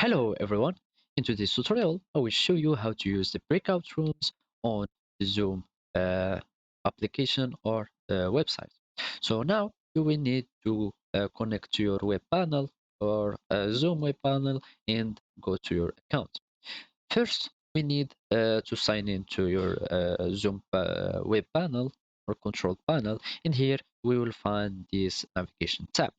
Hello everyone. In today's tutorial, I will show you how to use the breakout rooms on the Zoom application or website. So now you will need to connect to your web panel or Zoom web panel and go to your account. First, we need to sign into your Zoom web panel or control panel. In here, we will find this navigation tab.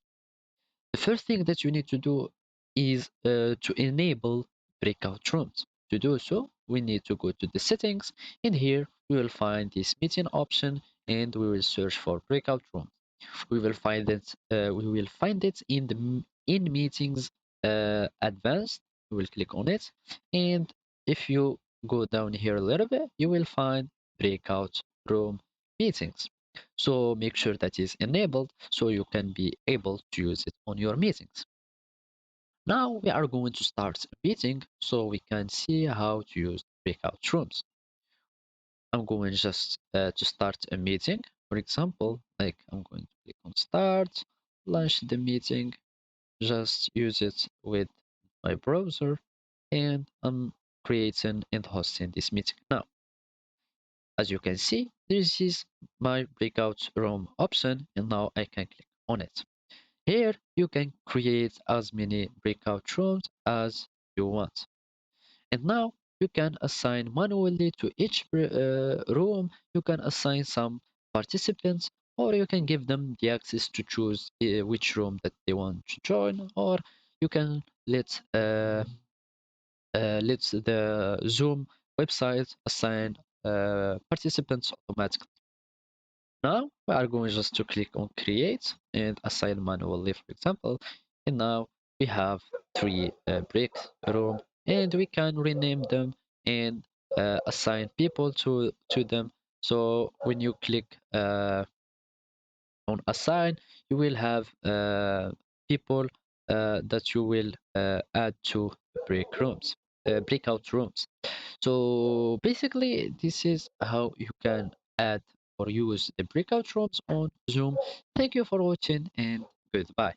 The first thing that you need to do is to enable breakout rooms. To do so, we need to go to the settings. In here, we will find this meeting option and we will search for breakout room. We will find it. In the in meetings advanced. We will click on it, and if you go down here a little bit, you will find breakout room meetings. So make sure that is enabled so you can be able to use it on your meetings. Now we are going to start a meeting so we can see how to use breakout rooms. I'm going just to start a meeting. For example, like I'm going to click on start, launch the meeting, just use it with my browser, and I'm creating and hosting this meeting now. As you can see, this is my breakout room option, and now I can click on it. Here, you can create as many breakout rooms as you want. And now you can assign manually to each room, you can assign some participants, or you can give them the access to choose which room that they want to join, or you can let the Zoom website assign participants automatically. Now we are going just to click on create and assign manually, for example. And now we have three break room and we can rename them and assign people to them. So when you click on assign, you will have people that you will add to breakout rooms. So basically, this is how you can add or use the breakout rooms on Zoom. Thank you for watching and goodbye.